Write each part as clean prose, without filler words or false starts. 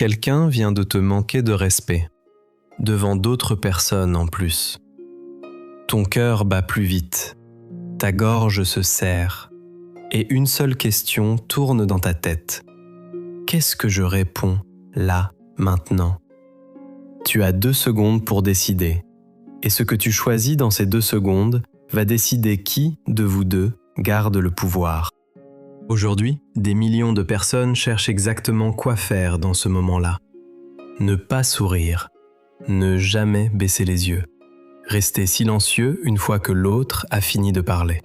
Quelqu'un vient de te manquer de respect, devant d'autres personnes en plus. Ton cœur bat plus vite, ta gorge se serre, et une seule question tourne dans ta tête. Qu'est-ce que je réponds, là, maintenant ? Tu as 2 secondes pour décider, et ce que tu choisis dans ces 2 secondes va décider qui, de vous deux, garde le pouvoir. Aujourd'hui, des millions de personnes cherchent exactement quoi faire dans ce moment-là. Ne pas sourire, ne jamais baisser les yeux, rester silencieux une fois que l'autre a fini de parler.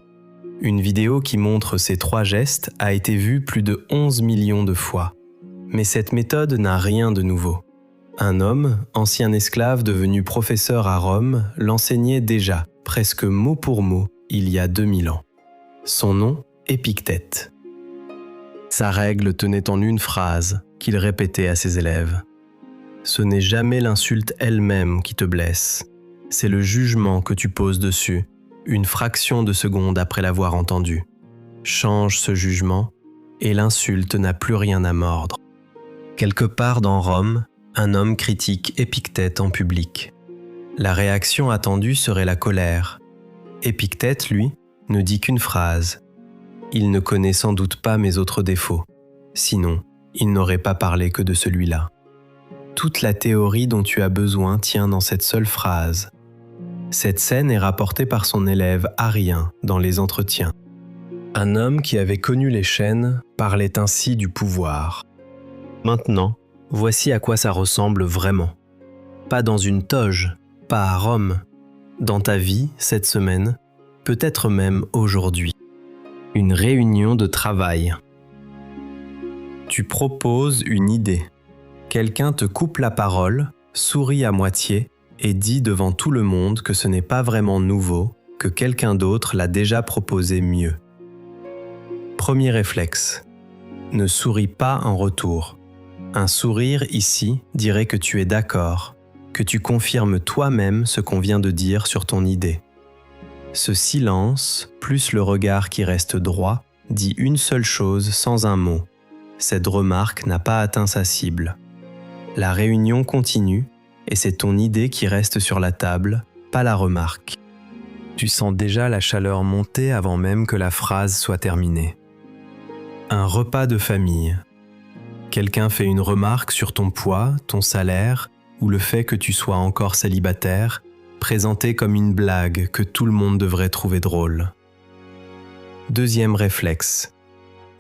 Une vidéo qui montre ces 3 gestes a été vue plus de 11 millions de fois. Mais cette méthode n'a rien de nouveau. Un homme, ancien esclave devenu professeur à Rome, l'enseignait déjà, presque mot pour mot, il y a 2000 ans. Son nom, Épictète. Sa règle tenait en une phrase qu'il répétait à ses élèves. Ce n'est jamais l'insulte elle-même qui te blesse, c'est le jugement que tu poses dessus, une fraction de seconde après l'avoir entendu. Change ce jugement et l'insulte n'a plus rien à mordre. Quelque part dans Rome, un homme critique Épictète en public. La réaction attendue serait la colère. Épictète, lui, ne dit qu'une phrase. Il ne connaît sans doute pas mes autres défauts. Sinon, il n'aurait pas parlé que de celui-là. Toute la théorie dont tu as besoin tient dans cette seule phrase. Cette scène est rapportée par son élève Arien dans les entretiens. Un homme qui avait connu les chaînes parlait ainsi du pouvoir. Maintenant, voici à quoi ça ressemble vraiment. Pas dans une toge, pas à Rome. Dans ta vie, cette semaine, peut-être même aujourd'hui. Une réunion de travail. Tu proposes une idée. Quelqu'un te coupe la parole, sourit à moitié et dit devant tout le monde que ce n'est pas vraiment nouveau, que quelqu'un d'autre l'a déjà proposé mieux. Premier réflexe. Ne souris pas en retour. Un sourire ici dirait que tu es d'accord, que tu confirmes toi-même ce qu'on vient de dire sur ton idée. Ce silence, plus le regard qui reste droit, dit une seule chose sans un mot. Cette remarque n'a pas atteint sa cible. La réunion continue et c'est ton idée qui reste sur la table, pas la remarque. Tu sens déjà la chaleur monter avant même que la phrase soit terminée. Un repas de famille. Quelqu'un fait une remarque sur ton poids, ton salaire ou le fait que tu sois encore célibataire, présenté comme une blague que tout le monde devrait trouver drôle. Deuxième réflexe.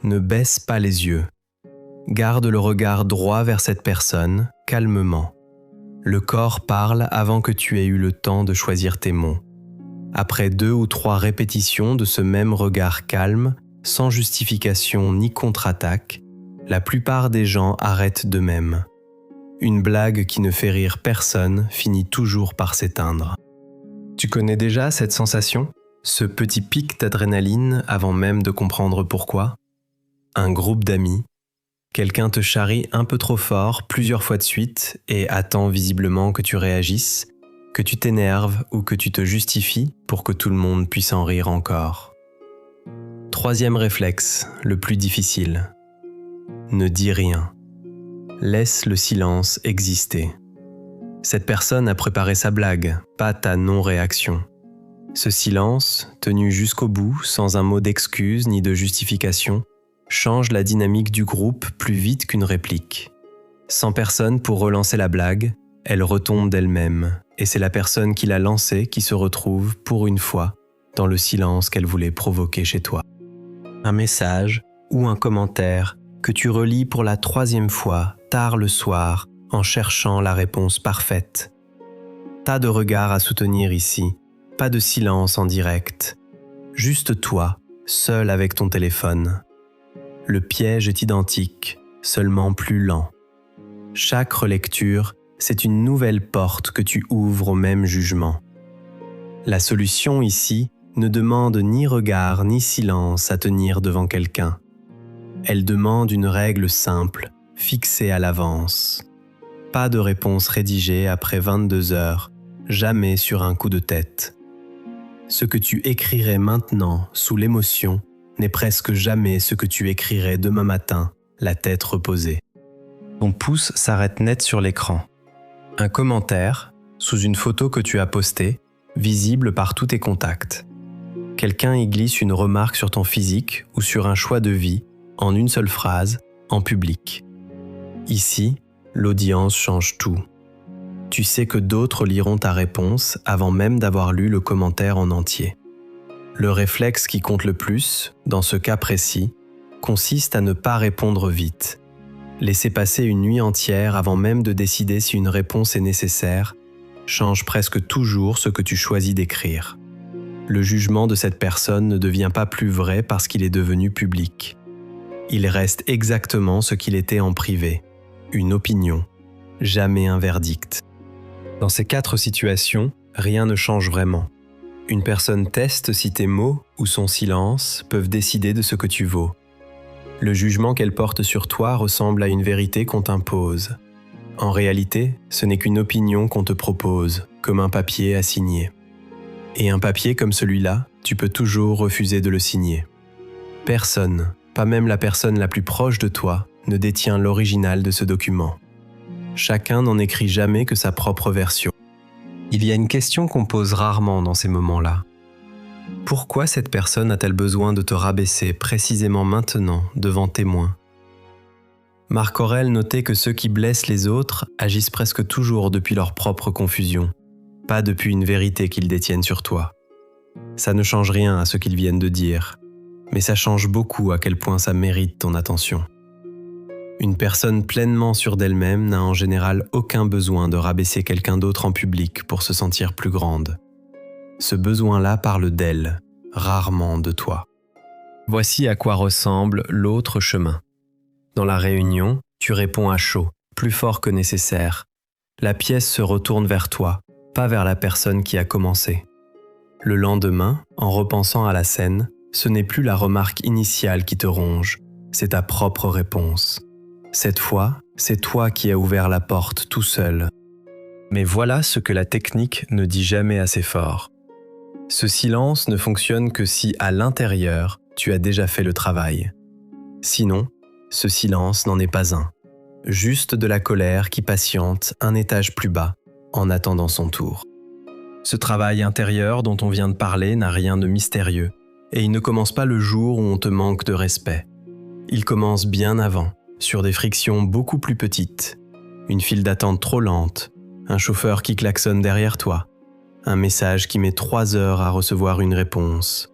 Ne baisse pas les yeux. Garde le regard droit vers cette personne, calmement. Le corps parle avant que tu aies eu le temps de choisir tes mots. Après 2 ou 3 répétitions de ce même regard calme, sans justification ni contre-attaque, la plupart des gens arrêtent d'eux-mêmes. Une blague qui ne fait rire personne finit toujours par s'éteindre. Tu connais déjà cette sensation ? Ce petit pic d'adrénaline avant même de comprendre pourquoi ? Un groupe d'amis. Quelqu'un te charrie un peu trop fort plusieurs fois de suite et attend visiblement que tu réagisses, que tu t'énerves ou que tu te justifies pour que tout le monde puisse en rire encore. Troisième réflexe, le plus difficile. Ne dis rien. Laisse le silence exister. Cette personne a préparé sa blague, pas ta non-réaction. Ce silence, tenu jusqu'au bout, sans un mot d'excuse ni de justification, change la dynamique du groupe plus vite qu'une réplique. Sans personne pour relancer la blague, elle retombe d'elle-même, et c'est la personne qui l'a lancée qui se retrouve, pour une fois, dans le silence qu'elle voulait provoquer chez toi. Un message ou un commentaire que tu relis pour la 3e fois, tard le soir, en cherchant la réponse parfaite. Tas de regards à soutenir ici, pas de silence en direct. Juste toi, seul avec ton téléphone. Le piège est identique, seulement plus lent. Chaque relecture, c'est une nouvelle porte que tu ouvres au même jugement. La solution ici ne demande ni regard ni silence à tenir devant quelqu'un. Elle demande une règle simple, fixée à l'avance. Pas de réponse rédigée après 22 heures, jamais sur un coup de tête. Ce que tu écrirais maintenant sous l'émotion n'est presque jamais ce que tu écrirais demain matin, la tête reposée. Ton pouce s'arrête net sur l'écran. Un commentaire, sous une photo que tu as postée, visible par tous tes contacts. Quelqu'un y glisse une remarque sur ton physique ou sur un choix de vie, en une seule phrase, en public. Ici, l'audience change tout. Tu sais que d'autres liront ta réponse avant même d'avoir lu le commentaire en entier. Le réflexe qui compte le plus, dans ce cas précis, consiste à ne pas répondre vite. Laisser passer une nuit entière avant même de décider si une réponse est nécessaire change presque toujours ce que tu choisis d'écrire. Le jugement de cette personne ne devient pas plus vrai parce qu'il est devenu public. Il reste exactement ce qu'il était en privé, une opinion, jamais un verdict. Dans ces 4 situations, rien ne change vraiment. Une personne teste si tes mots ou son silence peuvent décider de ce que tu vaux. Le jugement qu'elle porte sur toi ressemble à une vérité qu'on t'impose. En réalité, ce n'est qu'une opinion qu'on te propose, comme un papier à signer. Et un papier comme celui-là, tu peux toujours refuser de le signer. Personne, pas même la personne la plus proche de toi, ne détient l'original de ce document. Chacun n'en écrit jamais que sa propre version. Il y a une question qu'on pose rarement dans ces moments-là. Pourquoi cette personne a-t-elle besoin de te rabaisser précisément maintenant devant témoins ? Marc Aurèle notait que ceux qui blessent les autres agissent presque toujours depuis leur propre confusion, pas depuis une vérité qu'ils détiennent sur toi. Ça ne change rien à ce qu'ils viennent de dire, mais ça change beaucoup à quel point ça mérite ton attention. Une personne pleinement sûre d'elle-même n'a en général aucun besoin de rabaisser quelqu'un d'autre en public pour se sentir plus grande. Ce besoin-là parle d'elle, rarement de toi. Voici à quoi ressemble l'autre chemin. Dans la réunion, tu réponds à chaud, plus fort que nécessaire. La pièce se retourne vers toi, pas vers la personne qui a commencé. Le lendemain, en repensant à la scène, ce n'est plus la remarque initiale qui te ronge, c'est ta propre réponse. Cette fois, c'est toi qui as ouvert la porte tout seul. Mais voilà ce que la technique ne dit jamais assez fort. Ce silence ne fonctionne que si, à l'intérieur, tu as déjà fait le travail. Sinon, ce silence n'en est pas un. Juste de la colère qui patiente un étage plus bas, en attendant son tour. Ce travail intérieur dont on vient de parler n'a rien de mystérieux, et il ne commence pas le jour où on te manque de respect. Il commence bien avant, sur des frictions beaucoup plus petites. Une file d'attente trop lente, un chauffeur qui klaxonne derrière toi, un message qui met 3 heures à recevoir une réponse.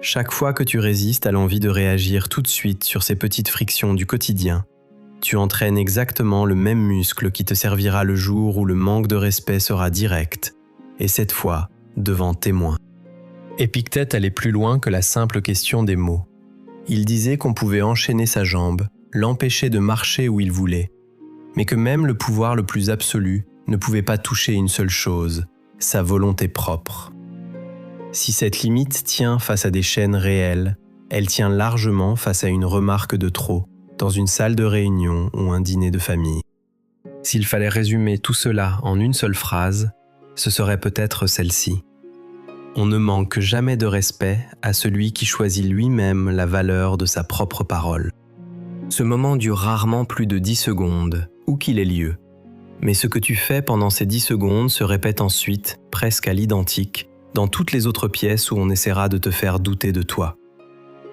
Chaque fois que tu résistes à l'envie de réagir tout de suite sur ces petites frictions du quotidien, tu entraînes exactement le même muscle qui te servira le jour où le manque de respect sera direct, et cette fois, devant témoins. Épictète allait plus loin que la simple question des mots. Il disait qu'on pouvait enchaîner sa jambe, l'empêcher de marcher où il voulait, mais que même le pouvoir le plus absolu ne pouvait pas toucher une seule chose, sa volonté propre. Si cette limite tient face à des chaînes réelles, elle tient largement face à une remarque de trop, dans une salle de réunion ou un dîner de famille. S'il fallait résumer tout cela en une seule phrase, ce serait peut-être celle-ci. On ne manque jamais de respect à celui qui choisit lui-même la valeur de sa propre parole. Ce moment dure rarement plus de 10 secondes, où qu'il ait lieu. Mais ce que tu fais pendant ces 10 secondes se répète ensuite, presque à l'identique, dans toutes les autres pièces où on essaiera de te faire douter de toi.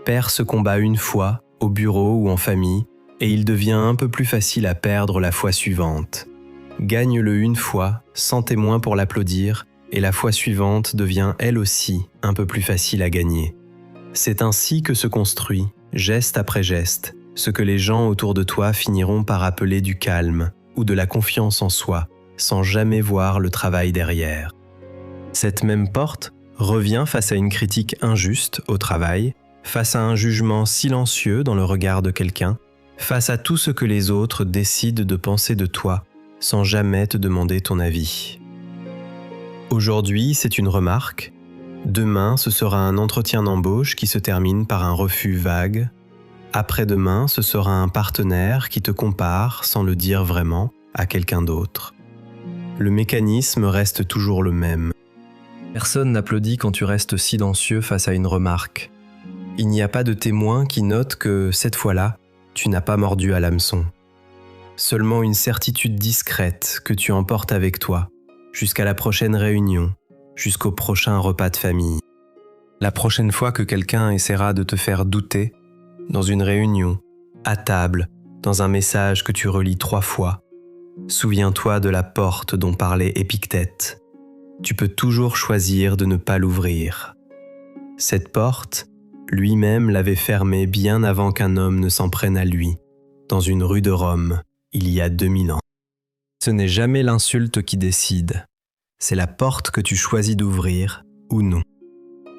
Perds ce combat une fois, au bureau ou en famille, et il devient un peu plus facile à perdre la fois suivante. Gagne-le une fois, sans témoin pour l'applaudir, et la fois suivante devient elle aussi un peu plus facile à gagner. C'est ainsi que se construit, geste après geste, ce que les gens autour de toi finiront par appeler du calme ou de la confiance en soi, sans jamais voir le travail derrière. Cette même porte revient face à une critique injuste au travail, face à un jugement silencieux dans le regard de quelqu'un, face à tout ce que les autres décident de penser de toi, sans jamais te demander ton avis. Aujourd'hui, c'est une remarque. Demain, ce sera un entretien d'embauche qui se termine par un refus vague. Après-demain, ce sera un partenaire qui te compare, sans le dire vraiment, à quelqu'un d'autre. Le mécanisme reste toujours le même. Personne n'applaudit quand tu restes silencieux face à une remarque. Il n'y a pas de témoin qui note que, cette fois-là, tu n'as pas mordu à l'hameçon. seulement une certitude discrète que tu emportes avec toi, jusqu'à la prochaine réunion, jusqu'au prochain repas de famille. La prochaine fois que quelqu'un essaiera de te faire douter, dans une réunion, à table, dans un message que tu relis 3 fois, souviens-toi de la porte dont parlait Épictète. Tu peux toujours choisir de ne pas l'ouvrir. Cette porte, lui-même l'avait fermée bien avant qu'un homme ne s'en prenne à lui, dans une rue de Rome, il y a 2000 ans. Ce n'est jamais l'insulte qui décide, c'est la porte que tu choisis d'ouvrir ou non.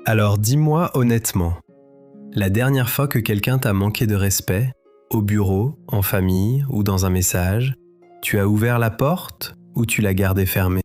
Alors dis-moi honnêtement, la dernière fois que quelqu'un t'a manqué de respect, au bureau, en famille ou dans un message, tu as ouvert la porte ou tu l'as gardée fermée ?